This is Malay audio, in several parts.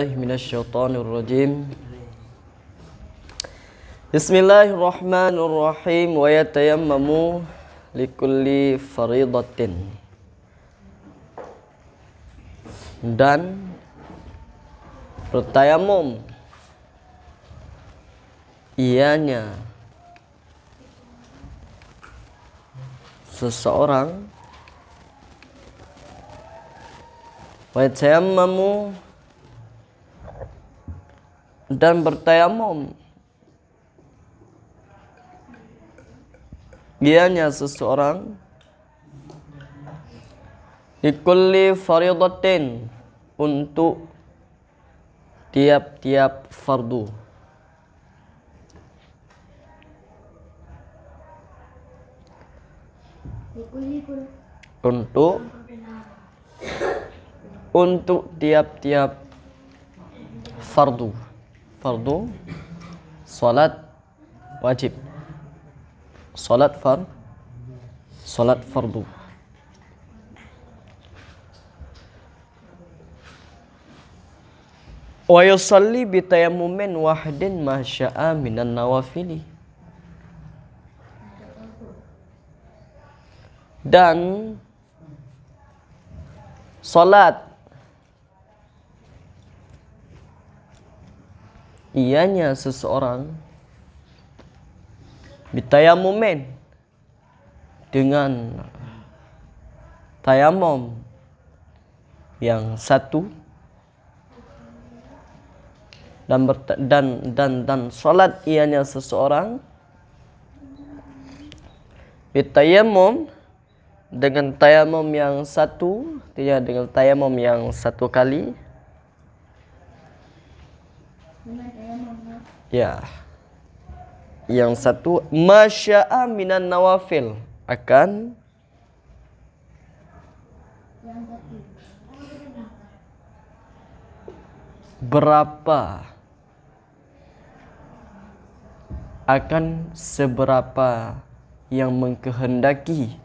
Minasyaitonirrajim. Bismillahirrahmanirrahim. Wa yatayammamu likulli faridatin. Dan bertayamum ianya seseorang, wa yatayammamu dan bertayamum ianya seseorang likulli faridatin, untuk tiap-tiap fardu. Untuk tiap-tiap fardu. Fardu salat wajib, salat fardu. Wa yusalli bi tayammumin wahidin ma syaa minan nawafili. Dan salat ianya seseorang bitayammumin, dengan tayamum yang satu, dan salat ianya seseorang bitayammum, dengan tayamum yang satu, tidak dengan tayamum yang satu kali. Ya, yang satu masya'a minan nawafil, akan berapa, akan seberapa yang mengkehendaki,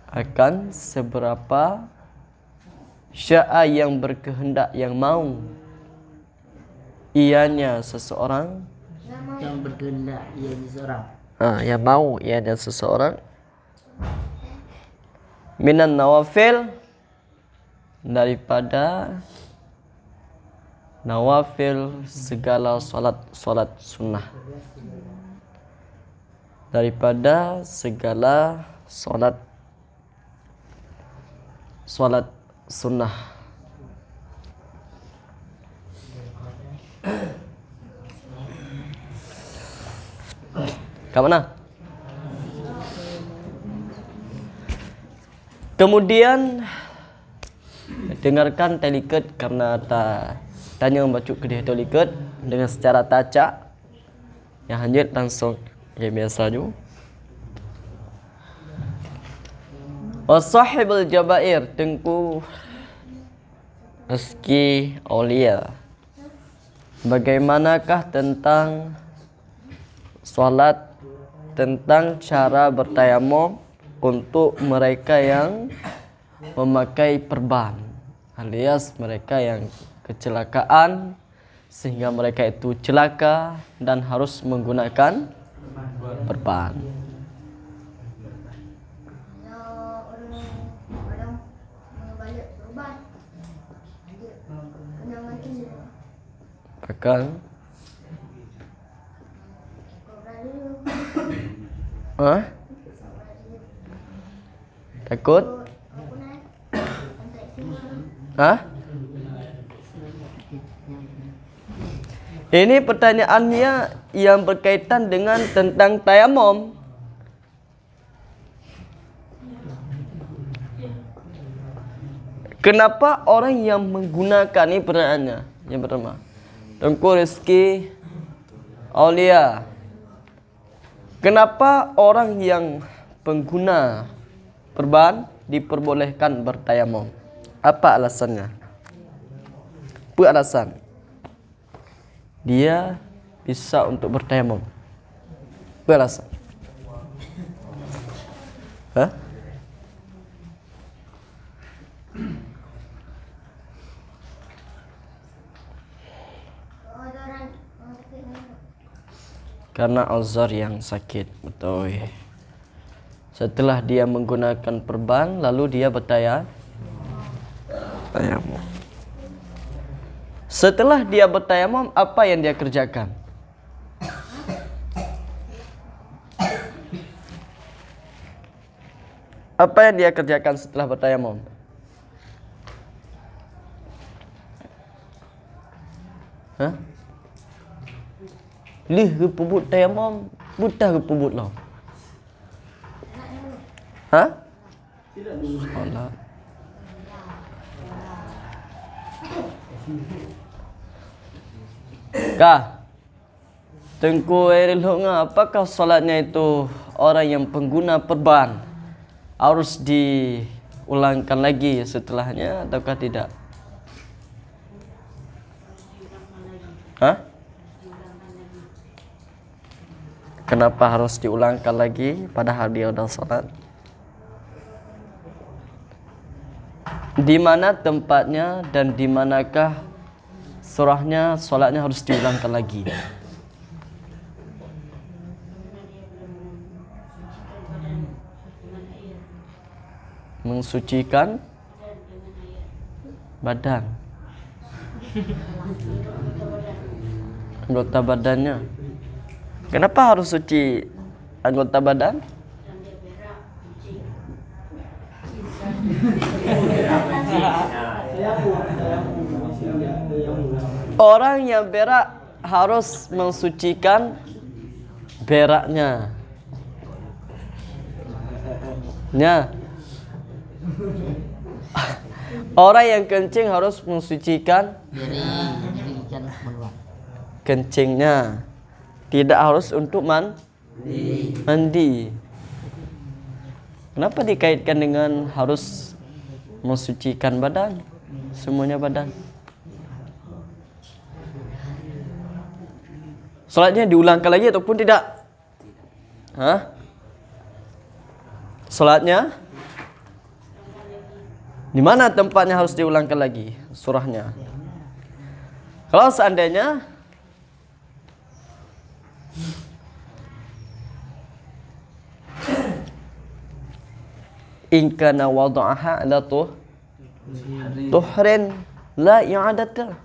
akan seberapa sya'a yang berkehendak, yang mau ianya seseorang, yang berkehendak ianya seseorang, yang mau ianya seseorang, minan nawafil, daripada nawafil, segala salat sunnah, daripada segala salat sunnah. Kat mana? Kemudian dengarkan telikat, karena tanya membaca ke dia telikat dengan secara tacak. Yang hanyut langsung yang biasa ju. Wasahibul jabair, tengku rezeki aulia. Bagaimanakah tentang salat, tentang cara bertayamum untuk mereka yang memakai perban, alias mereka yang kecelakaan sehingga mereka itu celaka dan harus menggunakan perban. Akan takut? Ini pertanyaannya yang berkaitan dengan tentang tayamum. Kenapa orang yang menggunakan, ini pertanyaannya yang pertama, tengku rezeki aulia. Kenapa orang yang pengguna perban diperbolehkan bertayamum? Apa alasannya? Apa alasan dia bisa untuk bertayamum? Apa alasan? Karena uzur yang sakit. Betul. Setelah dia menggunakan perban, lalu dia bertayamum. Setelah dia bertayamum, apa yang dia kerjakan? Apa yang dia kerjakan setelah bertayamum? Hah? Lih ke pebut tayamum, butah ke pebut lah. Hah? Salat. Kah? Tengku Airil Hunga, apakah salatnya itu orang yang pengguna perban harus diulangkan lagi setelahnya ataukah tidak? Hah? Kenapa harus diulangkan lagi padahal dia sudah salat? Di mana tempatnya dan di manakah surahnya solatnya harus diulangkan lagi? Mensucikan badan, anggota badannya. Kenapa harus suci anggota badan? Orang yang berak harus mensucikan beraknya. Ya. Orang yang kencing harus mensucikan kencingnya. Tidak harus untuk mandi. Kenapa dikaitkan dengan harus mensucikan badan? Semuanya badan. Salatnya diulangkan lagi ataupun tidak? Hah? Salatnya di mana tempatnya harus diulangkan lagi surahnya? Kalau seandainya in kana wada'aha ala tuhrin la i'adata.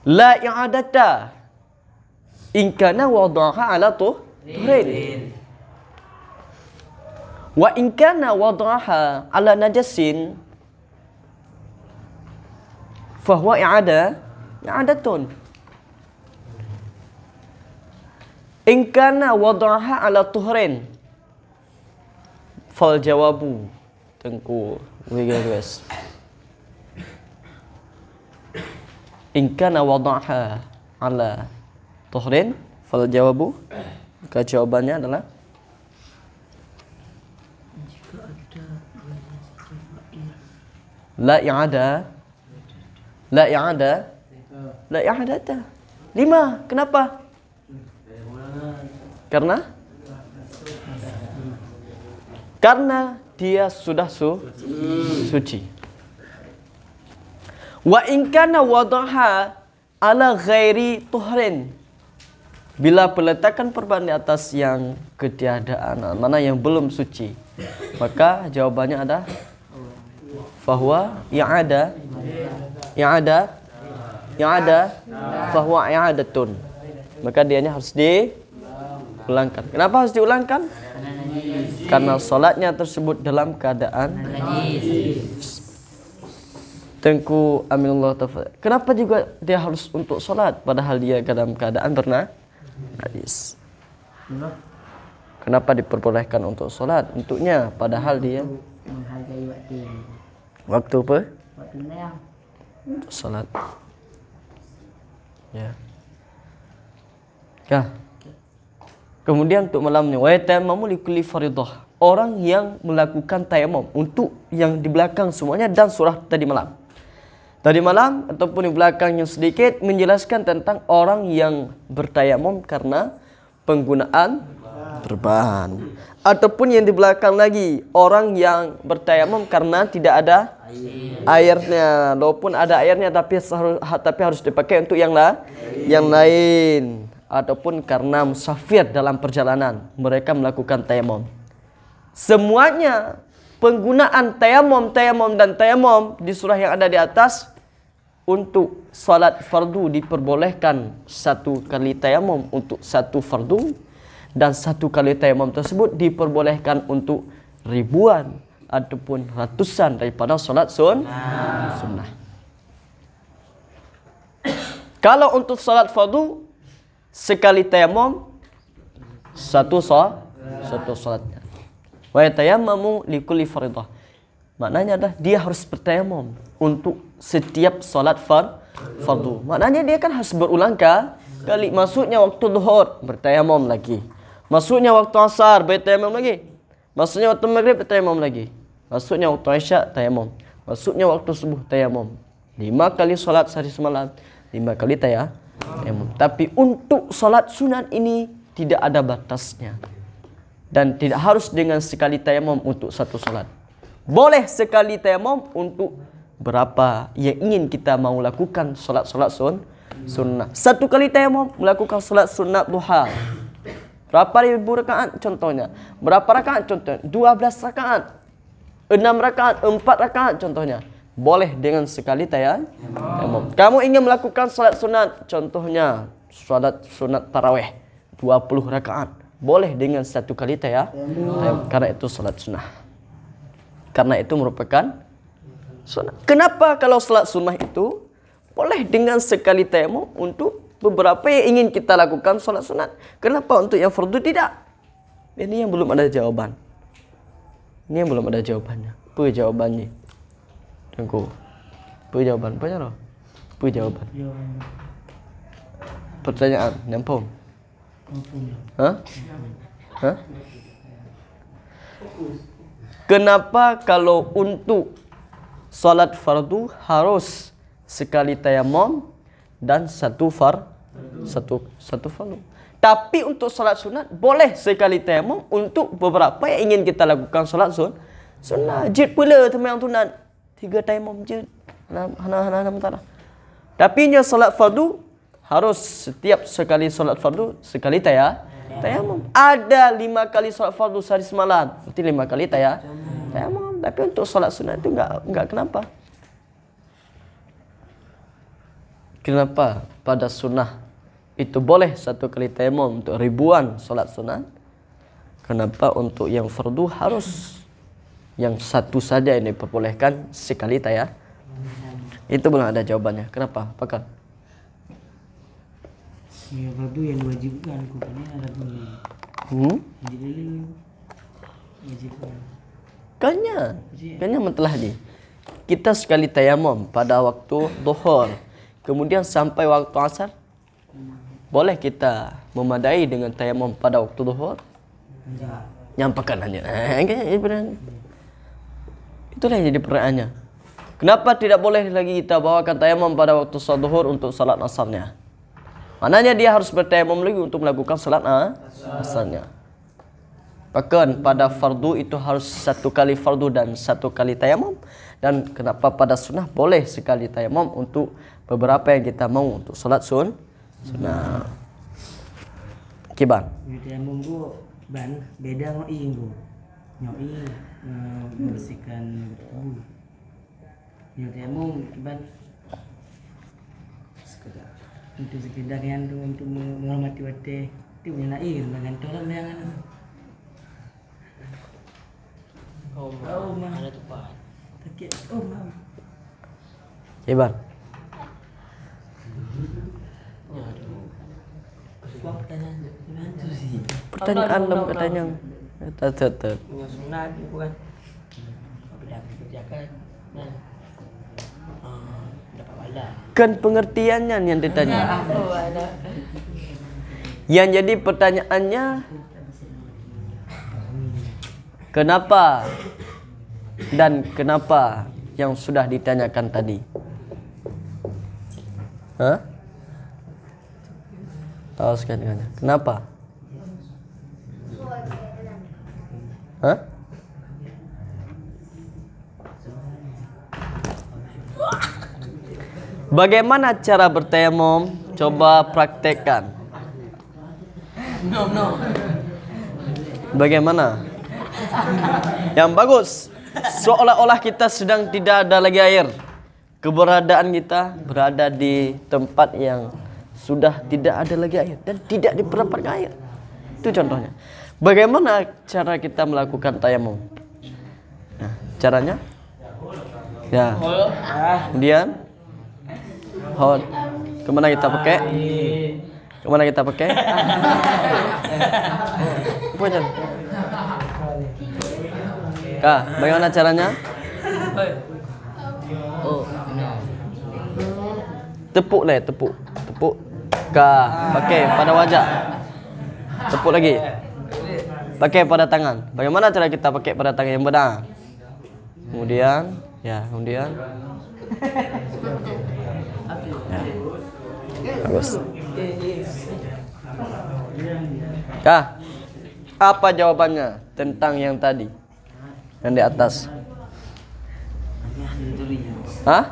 La i'adata. In kana wada'aha ala tuhrin. Wa in kana wada'aha ala najasin fahuwa i'adatun. In kana wada'aha ala tuhrin fal jawabu. Tengku guys. In kana wada'aha ala tuhrin fal jawabu. Maka jawabannya adalah la i'ada. La i'ada. La i'adata. 5. Kenapa? Karena dia sudah suci. Wa in kana wadaha ala ghairi tuhrin. Bila peletakan perban di atas yang ketiadaan, mana yang belum suci, maka jawabannya ada fahuwa i'ada. Fahuwa i'adatun. Maka dianya harus diulangkan. Kenapa harus diulangkan? Karena solatnya tersebut dalam keadaan Tengku Aminullah Tafadhal. Kenapa juga dia harus untuk solat padahal dia dalam keadaan najis? Kenapa diperbolehkan untuk solat untuknya padahal dia menghargai waktu apa? Waktu yang Untuk solat. Ya. Kah? Kemudian untuk malamnya, wa yatayammamu likulli fardhah. Orang yang melakukan tayamum untuk yang di belakang semuanya dan surah tadi malam. Tadi malam ataupun di belakang yang sedikit menjelaskan tentang orang yang bertayamum karena penggunaan perban. Ataupun yang di belakang lagi, orang yang bertayamum karena tidak ada airnya. Walaupun ada airnya tapi harus dipakai untuk yang lain. ataupun karena musafir dalam perjalanan, mereka melakukan tayamum. Semuanya penggunaan tayamum dan tayamum di surah yang ada di atas untuk salat fardu diperbolehkan 1 kali tayamum untuk 1 fardu, dan 1 kali tayamum tersebut diperbolehkan untuk ribuan ataupun ratusan daripada salat sunnah. Kalau untuk salat fardu sekali tayamum 1 salatnya. Wa yatayammamu likulli fardhah. Maknanya adalah dia harus bertayamum untuk setiap salat fardu. Maknanya dia kan harus berulang kali. Maksudnya waktu zuhur bertayamum lagi. Maksudnya waktu asar bertayamum lagi. Maksudnya waktu maghrib bertayamum lagi. Maksudnya waktu isya tayamum. Maksudnya waktu subuh tayamum. 5 kali salat sehari semalam, 5 kali tayamum. Tapi untuk salat sunat ini tidak ada batasnya. Dan tidak harus dengan sekali tayamum untuk 1 salat. Boleh sekali tayamum untuk berapa yang ingin kita mau lakukan salat-salat sunnah. 1 kali tayamum melakukan salat sunat duha. Berapa ribu rakaat contohnya? Berapa rakaat contohnya? 12 rakaat. 6 rakaat, 4 rakaat contohnya. Boleh dengan sekali tayamum. Kamu ingin melakukan salat sunat, contohnya salat sunat tarawih 20 rakaat. Boleh dengan 1 kali tayamum, karena itu salat sunnah. Karena itu merupakan sunnah. Kenapa kalau salat sunnah itu boleh dengan sekali tayamum untuk beberapa yang ingin kita lakukan salat sunat? Kenapa untuk yang fardu tidak? Ini yang belum ada jawaban. Ini yang belum ada jawabannya. Apa jawabannya? Tunggu. Apa jawaban? Apa jawaban? Apa jawaban? Pertanyaan, nampung. Hah? Kenapa kalau untuk salat fardu harus sekali tayamum dan 1 fardu? Tapi untuk salat sunat boleh sekali tayamum untuk beberapa yang ingin kita lakukan salat sunnah. Jid pula teman sunat 3 tayamum je. Tapi nya salat fardu harus setiap sekali salat fardu sekali tayamum. Ada 5 kali salat fardu sehari semalam, berarti 5 kali tayamum. Tapi untuk salat sunat itu enggak. Kenapa? Kenapa pada sunnah itu boleh 1 kali tayamum untuk ribuan salat sunat? Kenapa untuk yang fardu harus yang 1 saja ini diperbolehkan sekali tayamum? Itu belum ada jawabannya. Kenapa? Apakah? Ya fardu yang diwajibkan, bukannya ada bunyi. Jadi wajibkan. Kanya mentelah ni. Kita sekali tayamum pada waktu zuhur, kemudian sampai waktu asar, boleh kita memadai dengan tayamum pada waktu zuhur? Nyampakan hanya. Itulah yang jadi pertanyaannya. Kenapa tidak boleh lagi kita bawakan tayamum pada waktu salat zuhur untuk salat asarnya? Maknanya dia harus bertayamum lagi untuk melakukan salat asarnya. Bahkan pada fardu itu harus 1 kali fardu dan 1 kali tayamum. Dan kenapa pada sunnah boleh sekali tayamum untuk beberapa yang kita mau untuk salat sunnah. Kiban. Tayamum ku ban beda ngoi ku. Nyoi membersihkan tubuh. Tayamum ban sekedar untuk sekedar yang untuk menghormati wate itu punya air dengan tolong yang mah ada tempat takut mah Kiban. Pertanyaan dalam katanya tetap sunat bukan kerjakan dapat pahala. kan pengertiannya yang ditanya. Yang jadi pertanyaannya, kenapa dan kenapa yang sudah ditanyakan tadi? Tahu sekali kan? Kenapa? Bagaimana cara bertayamum? Coba praktekkan. Bagaimana? Yang bagus. Seolah-olah kita sedang tidak ada lagi air. Keberadaan kita berada di tempat yang sudah tidak ada lagi air dan tidak diperapatkan air. Itu contohnya. Bagaimana cara kita melakukan tayamum? Nah, caranya? Ya. Kemudian hold. Kemana kita pakai? Kemana kita pakai? Punya. Kak, bagaimana caranya? Tepuk lah, tepuk. Tepuk. Kak, pakai pada wajah. Tepuk lagi. Pakai pada tangan. Bagaimana cara kita pakai pada tangan yang benar? Kemudian, ya, kemudian. Ya. Bagus. Kak, apa jawabannya tentang yang tadi? Yang di atas. Hah?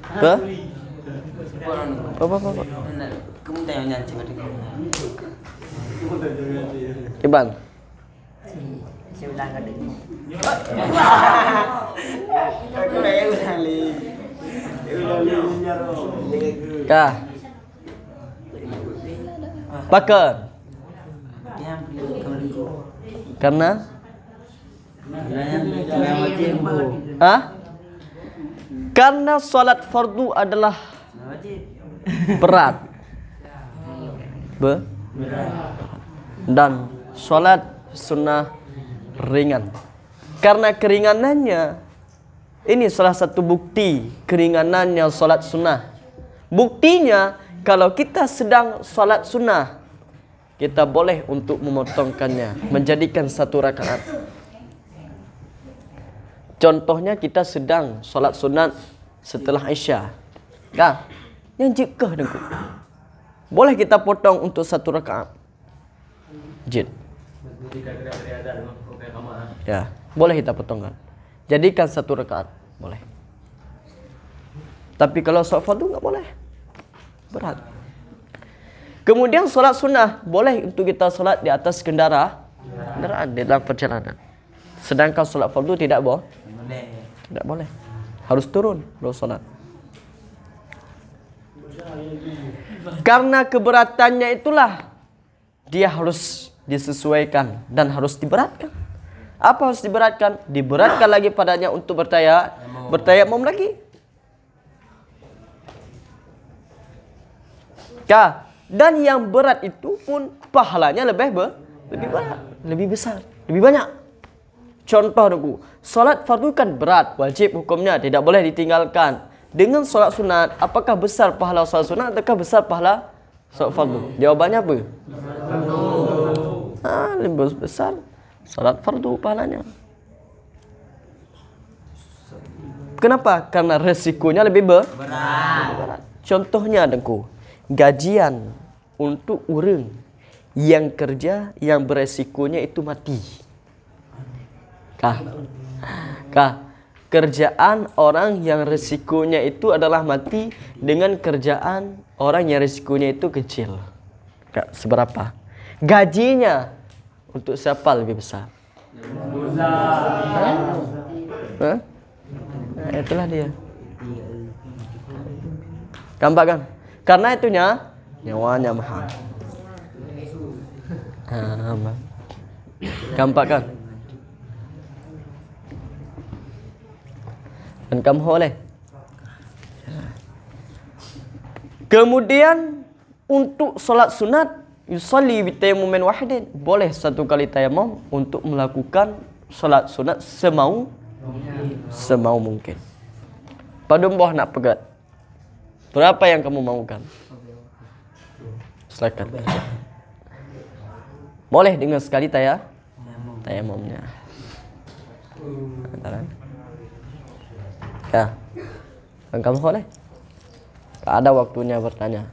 Ke? Apa? Iban. Kah? Pakai. Karena? Hah? Karena solat fardu adalah berat. Dan solat sunnah ringan. Karena keringanannya, ini salah satu bukti keringanannya solat sunnah. Buktinya, kalau kita sedang solat sunnah, kita boleh untuk memotongkannya, menjadikan satu rakaat. Contohnya kita sedang solat sunat setelah Isya. Kah? Yang jikah dengku. Boleh kita potong untuk satu rakaat. Jid. Ya, boleh kita potongkan. Jadikan satu rakaat, boleh. Tapi kalau solat fardu enggak boleh. Berat. Kemudian solat sunnah boleh untuk kita solat di atas kendaraan di dalam perjalanan. Sedangkan solat fardu tidak boleh. Tidak boleh. Harus turun baru solat. Karena keberatannya itulah dia harus disesuaikan dan harus diberatkan. Apa harus diberatkan? Diberatkan lagi padanya untuk bertayamum lagi. Kah? Dan yang berat itu pun pahalanya lebih berat, lebih besar, lebih banyak. Contoh dulu, solat fardu kan berat, wajib hukumnya, tidak boleh ditinggalkan. Dengan solat sunat, apakah besar pahala solat sunat ataukah besar pahala solat fardu? Jawabannya apa? Lebih besar solat fardu pahalanya. Kenapa? Karena resikonya lebih berat. Contohnya dengku, gajian untuk orang yang kerja yang beresikonya itu mati. Kah? Kerjaan orang yang resikonya itu adalah mati dengan kerjaan orang yang resikonya itu kecil. Kak, seberapa? Gajinya untuk siapa lebih besar? Hah? Nah, itulah dia. Gampang kan? Karena itunya nyawanya mahal. Gampang kan? Dan kamu boleh. Kemudian untuk solat sunat yusalli bi tayammumin wahidin, boleh satu kali tayamum untuk melakukan solat sunat semau mungkin. Padum boh nak pegat. Berapa yang kamu maukan? Silakan. Boleh dengan sekali tayamumnya. Antaran. Ya, kamu boleh. Tak ada waktunya bertanya.